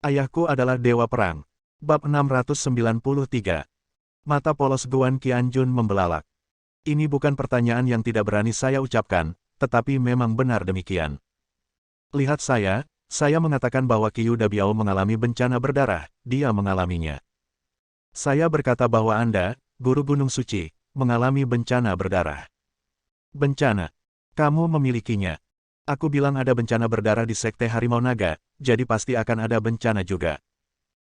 Ayahku adalah dewa perang. Bab 693. Mata polos Guan Qianjun membelalak. Ini bukan pertanyaan yang tidak berani saya ucapkan, tetapi memang benar demikian. Lihat saya mengatakan bahwa Qiu Dabiao mengalami bencana berdarah, dia mengalaminya. Saya berkata bahwa Anda, Guru Gunung Suci, mengalami bencana berdarah. Bencana. Kamu memilikinya. Aku bilang ada bencana berdarah di Sekte Harimau Naga, jadi pasti akan ada bencana juga.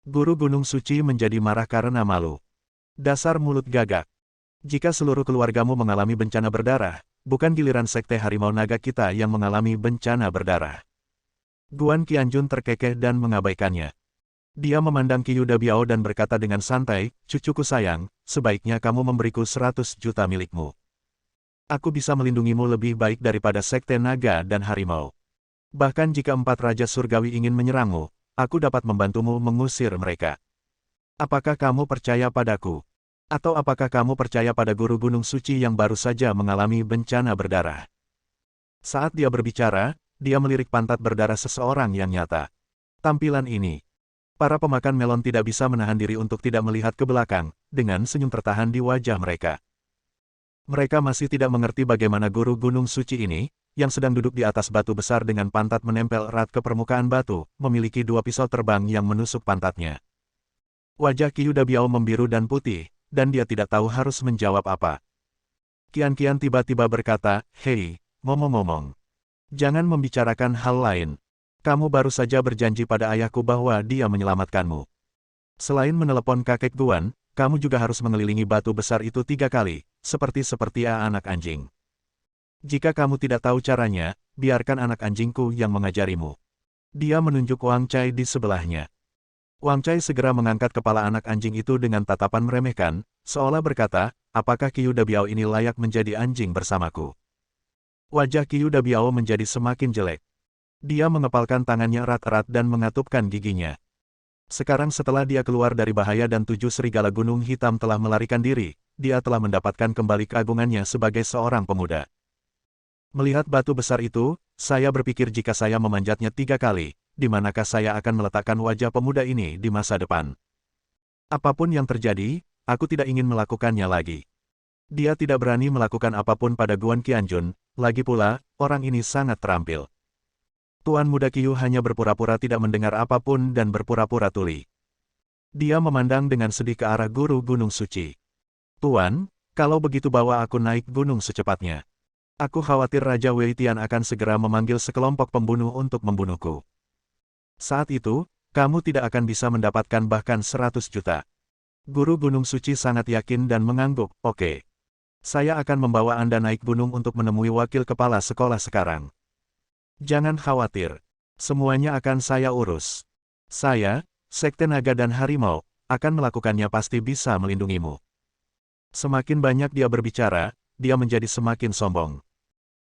Guru Gunung Suci menjadi marah karena malu. Dasar mulut gagak. Jika seluruh keluargamu mengalami bencana berdarah, bukan giliran Sekte Harimau Naga kita yang mengalami bencana berdarah. Guan Qianjun terkekeh dan mengabaikannya. Dia memandang Qiu Dabiao dan berkata dengan santai, "Cucuku sayang, sebaiknya kamu memberiku 100 juta milikmu. Aku bisa melindungimu lebih baik daripada Sekte Naga dan Harimau. Bahkan jika 4 Raja Surgawi ingin menyerangmu, aku dapat membantumu mengusir mereka. Apakah kamu percaya padaku? Atau apakah kamu percaya pada Guru Gunung Suci yang baru saja mengalami bencana berdarah?" Saat dia berbicara, dia melirik pantat berdarah seseorang yang nyata. Tampilan ini. Para pemakan melon tidak bisa menahan diri untuk tidak melihat ke belakang, dengan senyum tertahan di wajah mereka. Mereka masih tidak mengerti bagaimana Guru Gunung Suci ini, yang sedang duduk di atas batu besar dengan pantat menempel erat ke permukaan batu, memiliki 2 pisau terbang yang menusuk pantatnya. Wajah Qiu Dabiao membiru dan putih, dan dia tidak tahu harus menjawab apa. Qian tiba-tiba berkata, "Hei, ngomong-ngomong. Jangan membicarakan hal lain. Kamu baru saja berjanji pada ayahku bahwa dia menyelamatkanmu. Selain menelepon kakek Guan, kamu juga harus mengelilingi batu besar itu 3 kali, seperti anak anjing. Jika kamu tidak tahu caranya, biarkan anak anjingku yang mengajarimu." Dia menunjuk Wang Cai di sebelahnya. Wang Cai segera mengangkat kepala anak anjing itu dengan tatapan meremehkan, seolah berkata, "Apakah Qiu Dabiao ini layak menjadi anjing bersamaku?" Wajah Qiu Dabiao menjadi semakin jelek. Dia mengepalkan tangannya erat-erat dan mengatupkan giginya. Sekarang setelah dia keluar dari bahaya dan 7 serigala gunung hitam telah melarikan diri, dia telah mendapatkan kembali keagungannya sebagai seorang pemuda. Melihat batu besar itu, saya berpikir jika saya memanjatnya 3 kali, di manakah saya akan meletakkan wajah pemuda ini di masa depan. Apapun yang terjadi, aku tidak ingin melakukannya lagi. Dia tidak berani melakukan apapun pada Guan Qianjun, lagi pula, orang ini sangat terampil. Tuan Muda Qiu hanya berpura-pura tidak mendengar apapun dan berpura-pura tuli. Dia memandang dengan sedih ke arah Guru Gunung Suci. "Tuan, kalau begitu bawa aku naik gunung secepatnya. Aku khawatir Raja Wei Tian akan segera memanggil sekelompok pembunuh untuk membunuhku. Saat itu, kamu tidak akan bisa mendapatkan bahkan 100 juta. Guru Gunung Suci sangat yakin dan mengangguk, "Oke. Saya akan membawa Anda naik gunung untuk menemui wakil kepala sekolah sekarang. Jangan khawatir. Semuanya akan saya urus. Saya, Sekte Naga dan Harimau, akan melakukannya pasti bisa melindungimu." Semakin banyak dia berbicara, dia menjadi semakin sombong.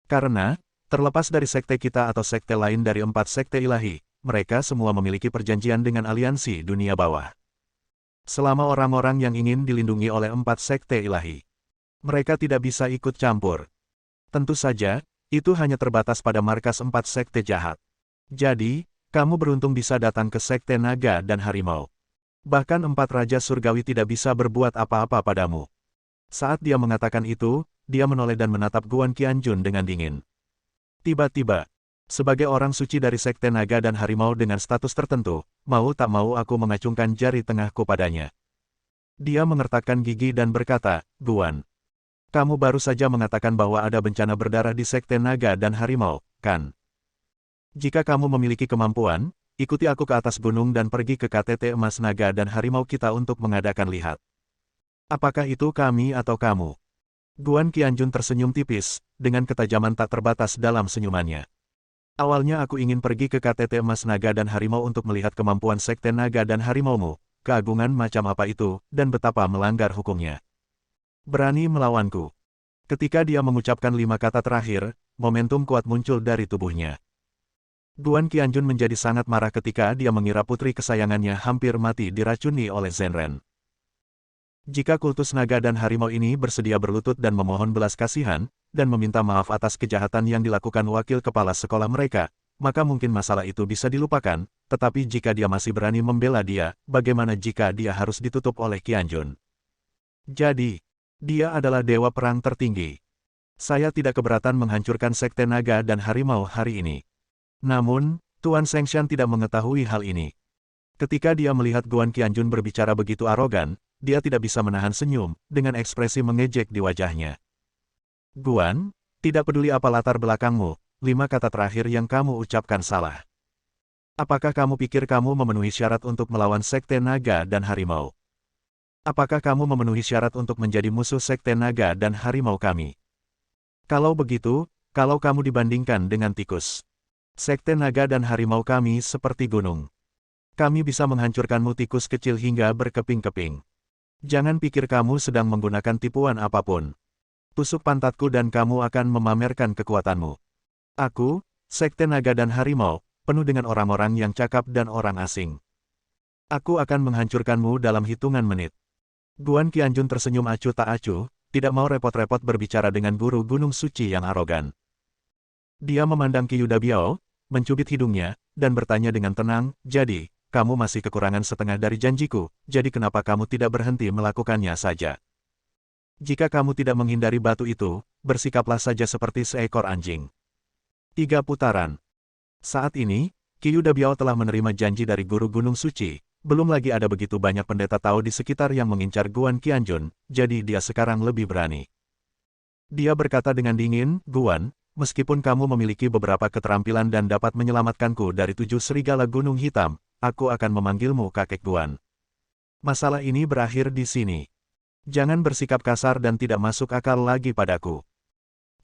Karena, terlepas dari sekte kita atau sekte lain dari 4 sekte ilahi, mereka semua memiliki perjanjian dengan aliansi dunia bawah. Selama orang-orang yang ingin dilindungi oleh 4 sekte ilahi, mereka tidak bisa ikut campur. Tentu saja, itu hanya terbatas pada markas 4 sekte jahat. Jadi, kamu beruntung bisa datang ke Sekte Naga dan Harimau. Bahkan 4 Raja Surgawi tidak bisa berbuat apa-apa padamu. Saat dia mengatakan itu, dia menoleh dan menatap Guan Qianjun dengan dingin. Tiba-tiba, sebagai orang suci dari Sekte Naga dan Harimau dengan status tertentu, mau tak mau aku mengacungkan jari tengahku padanya. Dia mengertakkan gigi dan berkata, "Guan, kamu baru saja mengatakan bahwa ada bencana berdarah di Sekte Naga dan Harimau, kan? Jika kamu memiliki kemampuan, ikuti aku ke atas gunung dan pergi ke KTT Emas Naga dan Harimau kita untuk mengadakan lihat. Apakah itu kami atau kamu?" Guan Qianjun tersenyum tipis, dengan ketajaman tak terbatas dalam senyumannya. "Awalnya aku ingin pergi ke KTT Emas Naga dan Harimau untuk melihat kemampuan Sekte Naga dan Harimaumu, keagungan macam apa itu, dan betapa melanggar hukumnya. Berani melawanku." Ketika dia mengucapkan 5 kata terakhir, momentum kuat muncul dari tubuhnya. Guan Qianjun menjadi sangat marah ketika dia mengira putri kesayangannya hampir mati diracuni oleh Zhenren. Jika kultus naga dan harimau ini bersedia berlutut dan memohon belas kasihan, dan meminta maaf atas kejahatan yang dilakukan wakil kepala sekolah mereka, maka mungkin masalah itu bisa dilupakan, tetapi jika dia masih berani membela dia, bagaimana jika dia harus ditutup oleh Qianjun? Jadi, dia adalah dewa perang tertinggi. Saya tidak keberatan menghancurkan Sekte Naga dan Harimau hari ini. Namun, Tuan Sengshan tidak mengetahui hal ini. Ketika dia melihat Guan Qianjun berbicara begitu arogan, dia tidak bisa menahan senyum, dengan ekspresi mengejek di wajahnya. Guan, tidak peduli apa latar belakangmu, 5 kata terakhir yang kamu ucapkan salah. Apakah kamu pikir kamu memenuhi syarat untuk melawan Sekte Naga dan Harimau? Apakah kamu memenuhi syarat untuk menjadi musuh Sekte Naga dan Harimau kami? Kalau begitu, kalau kamu dibandingkan dengan tikus, Sekte Naga dan Harimau kami seperti gunung. Kami bisa menghancurkanmu tikus kecil hingga berkeping-keping. Jangan pikir kamu sedang menggunakan tipuan apapun. Tusuk pantatku dan kamu akan memamerkan kekuatanmu. Aku, Sekte Naga dan Harimau, penuh dengan orang-orang yang cakap dan orang asing. Aku akan menghancurkanmu dalam hitungan menit. Guan Qianjun tersenyum acuh tak acuh, tidak mau repot-repot berbicara dengan guru Gunung Suci yang arogan. Dia memandang Qiu Dabiao, mencubit hidungnya, dan bertanya dengan tenang, jadi, kamu masih kekurangan setengah dari janjiku, jadi kenapa kamu tidak berhenti melakukannya saja? Jika kamu tidak menghindari batu itu, bersikaplah saja seperti seekor anjing. 3 putaran. Saat ini, Qiu Dabiao telah menerima janji dari guru Gunung Suci, belum lagi ada begitu banyak pendeta Tao di sekitar yang mengincar Guan Qianjun, jadi dia sekarang lebih berani. Dia berkata dengan dingin, Guan, meskipun kamu memiliki beberapa keterampilan dan dapat menyelamatkanku dari 7 serigala gunung hitam, aku akan memanggilmu kakek Guan. Masalah ini berakhir di sini. Jangan bersikap kasar dan tidak masuk akal lagi padaku.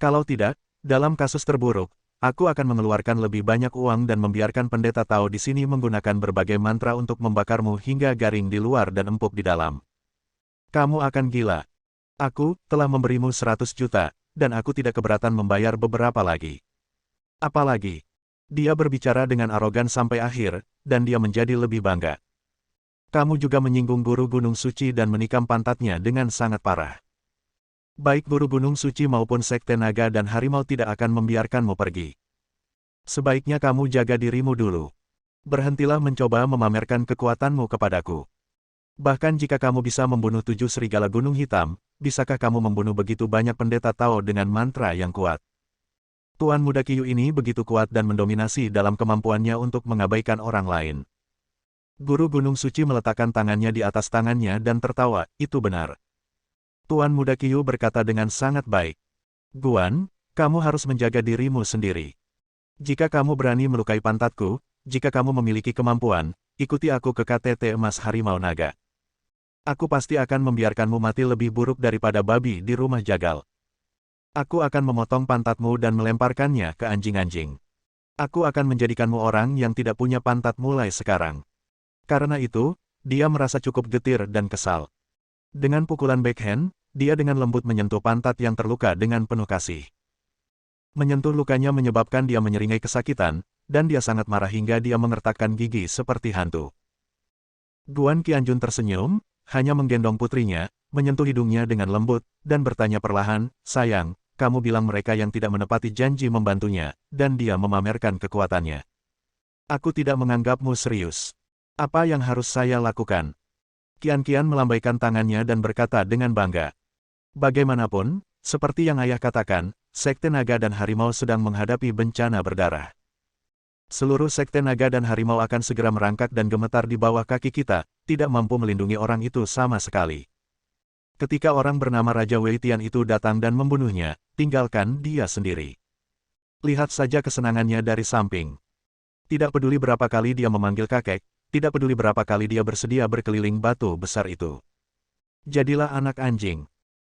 Kalau tidak, dalam kasus terburuk, aku akan mengeluarkan lebih banyak uang dan membiarkan pendeta Tao di sini menggunakan berbagai mantra untuk membakarmu hingga garing di luar dan empuk di dalam. Kamu akan gila. Aku telah memberimu 100 juta, dan aku tidak keberatan membayar beberapa lagi. Apalagi, dia berbicara dengan arogan sampai akhir, dan dia menjadi lebih bangga. Kamu juga menyinggung guru Gunung Suci dan menikam pantatnya dengan sangat parah. Baik guru Gunung Suci maupun Sekte Naga dan Harimau tidak akan membiarkanmu pergi. Sebaiknya kamu jaga dirimu dulu. Berhentilah mencoba memamerkan kekuatanmu kepadaku. Bahkan jika kamu bisa membunuh 7 serigala gunung hitam, bisakah kamu membunuh begitu banyak pendeta Tao dengan mantra yang kuat? Tuan muda Qiu ini begitu kuat dan mendominasi dalam kemampuannya untuk mengabaikan orang lain. Guru Gunung Suci meletakkan tangannya di atas tangannya dan tertawa, itu benar. Tuan muda Qiu berkata dengan sangat baik. Guan, kamu harus menjaga dirimu sendiri. Jika kamu berani melukai pantatku, jika kamu memiliki kemampuan, ikuti aku ke KTT Emas Harimau Naga. Aku pasti akan membiarkanmu mati lebih buruk daripada babi di rumah jagal. Aku akan memotong pantatmu dan melemparkannya ke anjing-anjing. Aku akan menjadikanmu orang yang tidak punya pantat mulai sekarang. Karena itu, dia merasa cukup getir dan kesal. Dengan pukulan backhand, dia dengan lembut menyentuh pantat yang terluka dengan penuh kasih. Menyentuh lukanya menyebabkan dia menyeringai kesakitan, dan dia sangat marah hingga dia mengertakkan gigi seperti hantu. Guan Qianjun tersenyum, hanya menggendong putrinya, menyentuh hidungnya dengan lembut, dan bertanya perlahan, sayang, kamu bilang mereka yang tidak menepati janji membantunya, dan dia memamerkan kekuatannya. Aku tidak menganggapmu serius. Apa yang harus saya lakukan? Qian melambaikan tangannya dan berkata dengan bangga. Bagaimanapun, seperti yang ayah katakan, Sekte Naga dan Harimau sedang menghadapi bencana berdarah. Seluruh Sekte Naga dan Harimau akan segera merangkak dan gemetar di bawah kaki kita, tidak mampu melindungi orang itu sama sekali. Ketika orang bernama Raja Weitian itu datang dan membunuhnya, tinggalkan dia sendiri. Lihat saja kesenangannya dari samping. Tidak peduli berapa kali dia memanggil kakek, tidak peduli berapa kali dia bersedia berkeliling batu besar itu. Jadilah anak anjing.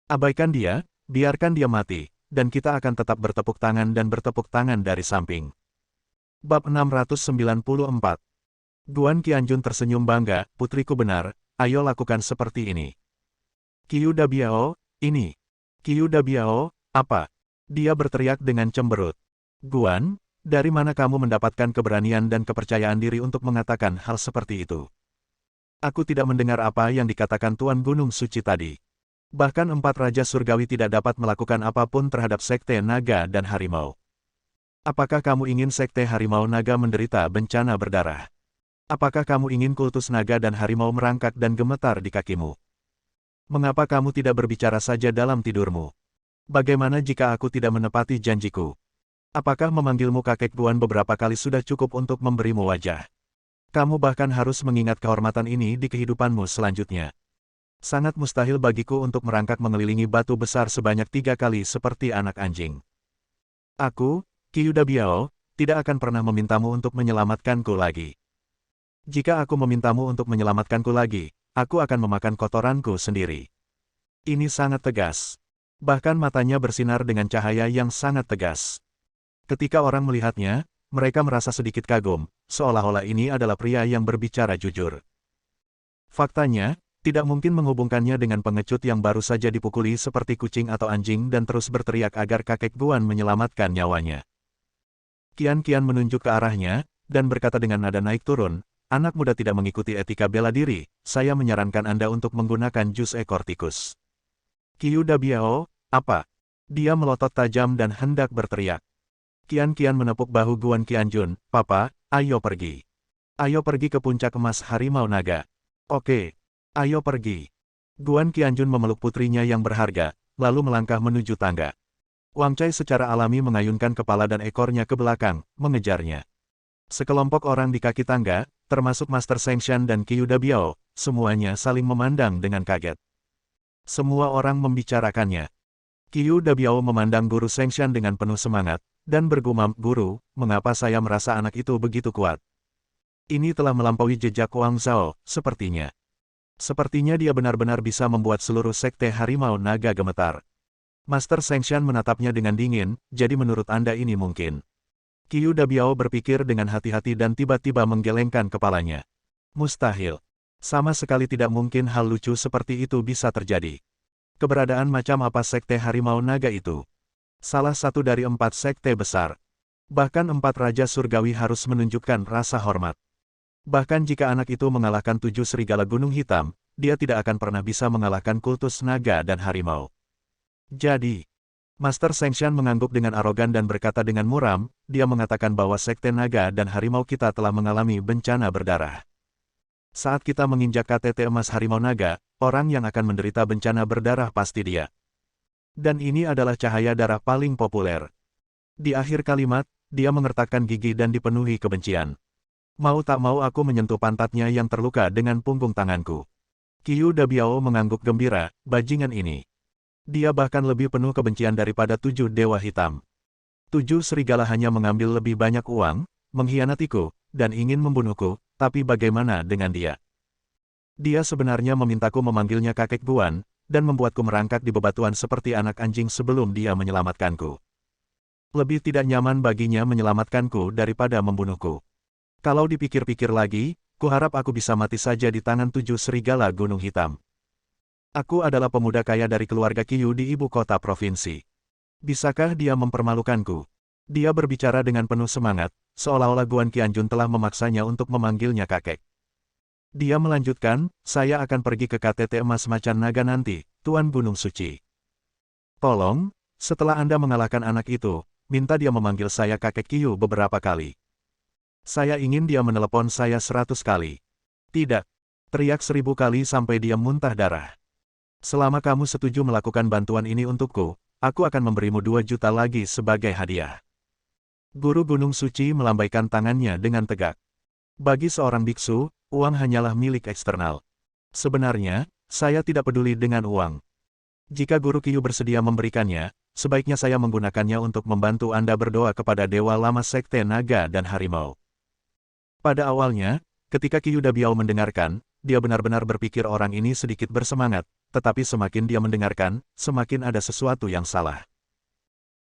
Abaikan dia, biarkan dia mati, dan kita akan tetap bertepuk tangan dan bertepuk tangan dari samping. Bab 694. Guan Qianjun tersenyum bangga, putriku benar, ayo lakukan seperti ini. Qiu Dabiao, ini. Qiu Dabiao, apa? Dia berteriak dengan cemberut. Guan, dari mana kamu mendapatkan keberanian dan kepercayaan diri untuk mengatakan hal seperti itu? Aku tidak mendengar apa yang dikatakan Tuan Gunung Suci tadi. Bahkan 4 Raja Surgawi tidak dapat melakukan apapun terhadap Sekte Naga dan Harimau. Apakah kamu ingin Sekte Harimau Naga menderita bencana berdarah? Apakah kamu ingin kultus naga dan harimau merangkak dan gemetar di kakimu? Mengapa kamu tidak berbicara saja dalam tidurmu? Bagaimana jika aku tidak menepati janjiku? Apakah memanggilmu kakek Guan beberapa kali sudah cukup untuk memberimu wajah? Kamu bahkan harus mengingat kehormatan ini di kehidupanmu selanjutnya. Sangat mustahil bagiku untuk merangkak mengelilingi batu besar sebanyak 3 kali seperti anak anjing. Aku, Kyuda Biao, tidak akan pernah memintamu untuk menyelamatkanku lagi. Jika aku memintamu untuk menyelamatkanku lagi, aku akan memakan kotoranku sendiri. Ini sangat tegas. Bahkan matanya bersinar dengan cahaya yang sangat tegas. Ketika orang melihatnya, mereka merasa sedikit kagum, seolah-olah ini adalah pria yang berbicara jujur. Faktanya, tidak mungkin menghubungkannya dengan pengecut yang baru saja dipukuli seperti kucing atau anjing dan terus berteriak agar kakek Guan menyelamatkan nyawanya. Kian-Kian menunjuk ke arahnya, dan berkata dengan nada naik turun, anak muda tidak mengikuti etika bela diri, saya menyarankan Anda untuk menggunakan jus ekor tikus. Kyuda Biao, apa? Dia melotot tajam dan hendak berteriak. Kian-Kian menepuk bahu Guan Qianjun, Papa, ayo pergi. Ayo pergi ke puncak emas harimau naga. Oke, ayo pergi. Guan Qianjun memeluk putrinya yang berharga, lalu melangkah menuju tangga. Wang Cai secara alami mengayunkan kepala dan ekornya ke belakang, mengejarnya. Sekelompok orang di kaki tangga, termasuk Master Sengshan dan Kyuda Biao, semuanya saling memandang dengan kaget. Semua orang membicarakannya. Kyuda Biao memandang guru Sengshan dengan penuh semangat, dan bergumam, Guru, mengapa saya merasa anak itu begitu kuat? Ini telah melampaui jejak Wang Zhao, sepertinya. Sepertinya dia benar-benar bisa membuat seluruh sekte harimau naga gemetar. Master Sengshan menatapnya dengan dingin, jadi menurut Anda ini mungkin. Kyuda Biao berpikir dengan hati-hati dan tiba-tiba menggelengkan kepalanya. Mustahil. Sama sekali tidak mungkin hal lucu seperti itu bisa terjadi. Keberadaan macam apa sekte harimau naga itu? Salah satu dari 4 sekte besar. Bahkan 4 raja surgawi harus menunjukkan rasa hormat. Bahkan jika anak itu mengalahkan 7 serigala gunung hitam, dia tidak akan pernah bisa mengalahkan kultus naga dan harimau. Jadi, Master Sengshan mengangguk dengan arogan dan berkata dengan muram, dia mengatakan bahwa sekte naga dan harimau kita telah mengalami bencana berdarah. Saat kita menginjak KTT emas harimau naga, orang yang akan menderita bencana berdarah pasti dia. Dan ini adalah cahaya darah paling populer. Di akhir kalimat, dia mengertakkan gigi dan dipenuhi kebencian. Mau tak mau aku menyentuh pantatnya yang terluka dengan punggung tanganku. Kyuda Biao mengangguk gembira, bajingan ini. Dia bahkan lebih penuh kebencian daripada 7 dewa hitam. 7 serigala hanya mengambil lebih banyak uang, mengkhianatiku, dan ingin membunuhku, tapi bagaimana dengan dia? Dia sebenarnya memintaku memanggilnya kakek Guan, dan membuatku merangkak di bebatuan seperti anak anjing sebelum dia menyelamatkanku. Lebih tidak nyaman baginya menyelamatkanku daripada membunuhku. Kalau dipikir-pikir lagi, kuharap aku bisa mati saja di tangan 7 serigala gunung hitam. Aku adalah pemuda kaya dari keluarga Qiyu di ibu kota provinsi. Bisakah dia mempermalukanku? Dia berbicara dengan penuh semangat, seolah-olah Guan Qianjun telah memaksanya untuk memanggilnya kakek. Dia melanjutkan, saya akan pergi ke KTT emas macan naga nanti, Tuan Gunung Suci. Tolong, setelah Anda mengalahkan anak itu, minta dia memanggil saya kakek Qiyu beberapa kali. Saya ingin dia menelepon saya 100 kali. Tidak. Teriak 1000 kali sampai dia muntah darah. Selama kamu setuju melakukan bantuan ini untukku, aku akan memberimu 2 juta lagi sebagai hadiah. Guru Gunung Suci melambaikan tangannya dengan tegak. Bagi seorang biksu, uang hanyalah milik eksternal. Sebenarnya, saya tidak peduli dengan uang. Jika Guru Qiyu bersedia memberikannya, sebaiknya saya menggunakannya untuk membantu Anda berdoa kepada Dewa Lama Sekte Naga dan Harimau. Pada awalnya, ketika Kyuda Biao mendengarkan, dia benar-benar berpikir orang ini sedikit bersemangat, tetapi semakin dia mendengarkan, semakin ada sesuatu yang salah.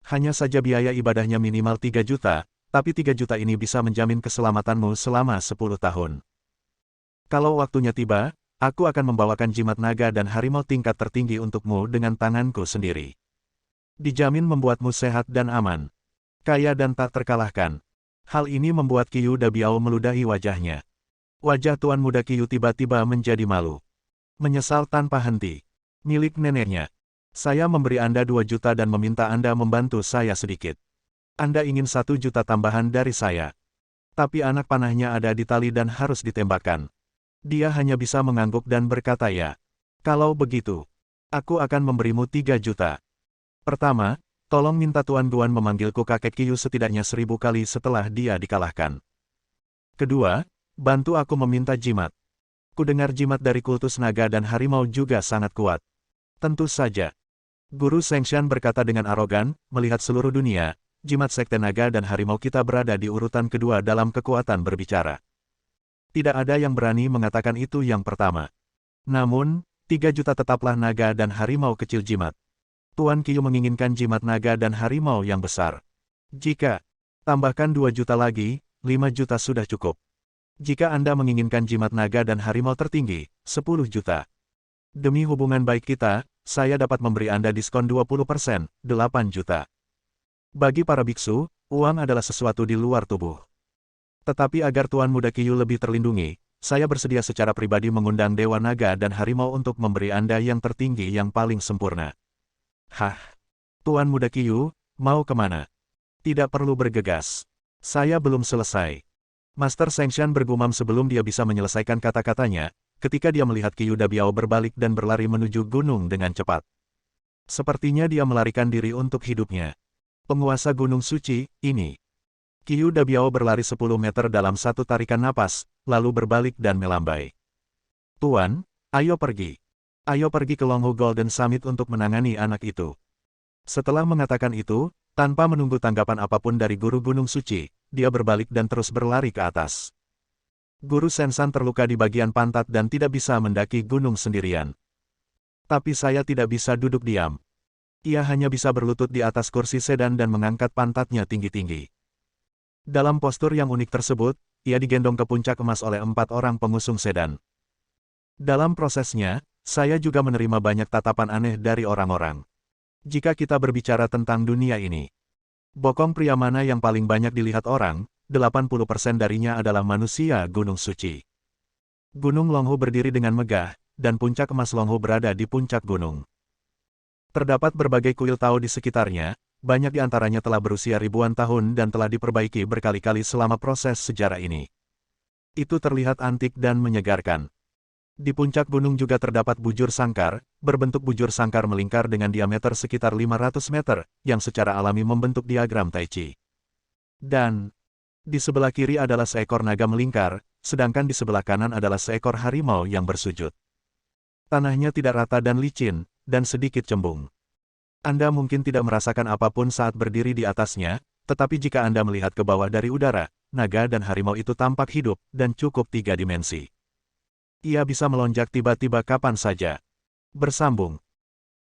Hanya saja biaya ibadahnya minimal 3 juta, tapi 3 juta ini bisa menjamin keselamatanmu selama 10 tahun. Kalau waktunya tiba, aku akan membawakan jimat naga dan harimau tingkat tertinggi untukmu dengan tanganku sendiri. Dijamin membuatmu sehat dan aman. Kaya dan tak terkalahkan. Hal ini membuat Kyuda Biao meludahi wajahnya. Wajah Tuan Muda Qiyu tiba-tiba menjadi malu. Menyesal tanpa henti. Milik neneknya. Saya memberi Anda 2 juta dan meminta Anda membantu saya sedikit. Anda ingin 1 juta tambahan dari saya. Tapi anak panahnya ada di tali dan harus ditembakkan. Dia hanya bisa mengangguk dan berkata ya. Kalau begitu, aku akan memberimu 3 juta. Pertama, tolong minta Tuan Guan memanggilku kakek Qiu setidaknya 1000 kali setelah dia dikalahkan. Kedua, bantu aku meminta jimat. Kudengar jimat dari kultus naga dan harimau juga sangat kuat. Tentu saja. Guru Sengshan berkata dengan arogan, melihat seluruh dunia, jimat sekte naga dan harimau kita berada di urutan kedua dalam kekuatan berbicara. Tidak ada yang berani mengatakan itu yang pertama. Namun, 3 juta tetaplah naga dan harimau kecil jimat. Tuan Qiu menginginkan jimat naga dan harimau yang besar. Jika tambahkan 2 juta lagi, 5 juta sudah cukup. Jika Anda menginginkan jimat naga dan harimau tertinggi, 10 juta. Demi hubungan baik kita, saya dapat memberi Anda diskon 20%, 8 juta. Bagi para biksu, uang adalah sesuatu di luar tubuh. Tetapi agar Tuan Muda Qiu lebih terlindungi, saya bersedia secara pribadi mengundang Dewa Naga dan Harimau untuk memberi Anda yang tertinggi yang paling sempurna. Hah? Tuan Muda Qiu, mau kemana? Tidak perlu bergegas. Saya belum selesai. Master Sengshan bergumam sebelum dia bisa menyelesaikan kata-katanya, ketika dia melihat Qiu Dabiao berbalik dan berlari menuju gunung dengan cepat. Sepertinya dia melarikan diri untuk hidupnya. Penguasa Gunung Suci, ini. Qiu Dabiao berlari 10 meter dalam satu tarikan napas, lalu berbalik dan melambai. Tuan, ayo pergi. Ayo pergi ke Longhu Golden Summit untuk menangani anak itu. Setelah mengatakan itu, tanpa menunggu tanggapan apapun dari guru Gunung Suci, dia berbalik dan terus berlari ke atas. Guru Sensan terluka di bagian pantat dan tidak bisa mendaki gunung sendirian. Tapi saya tidak bisa duduk diam. Ia hanya bisa berlutut di atas kursi sedan dan mengangkat pantatnya tinggi-tinggi. Dalam postur yang unik tersebut, ia digendong ke puncak emas oleh 4 orang pengusung sedan. Dalam prosesnya, saya juga menerima banyak tatapan aneh dari orang-orang. Jika kita berbicara tentang dunia ini, bokong pria mana yang paling banyak dilihat orang, 80% darinya adalah manusia Gunung Suci. Gunung Longhu berdiri dengan megah, dan puncak emas Longhu berada di puncak gunung. Terdapat berbagai kuil Tao di sekitarnya, banyak di antaranya telah berusia ribuan tahun dan telah diperbaiki berkali-kali selama proses sejarah ini. Itu terlihat antik dan menyegarkan. Di puncak gunung juga terdapat bujur sangkar, berbentuk bujur sangkar melingkar dengan diameter sekitar 500 meter, yang secara alami membentuk diagram Tai Chi. Dan di sebelah kiri adalah seekor naga melingkar, sedangkan di sebelah kanan adalah seekor harimau yang bersujud. Tanahnya tidak rata dan licin, dan sedikit cembung. Anda mungkin tidak merasakan apapun saat berdiri di atasnya, tetapi jika Anda melihat ke bawah dari udara, naga dan harimau itu tampak hidup dan cukup 3 dimensi. Ia bisa melonjak tiba-tiba kapan saja. Bersambung.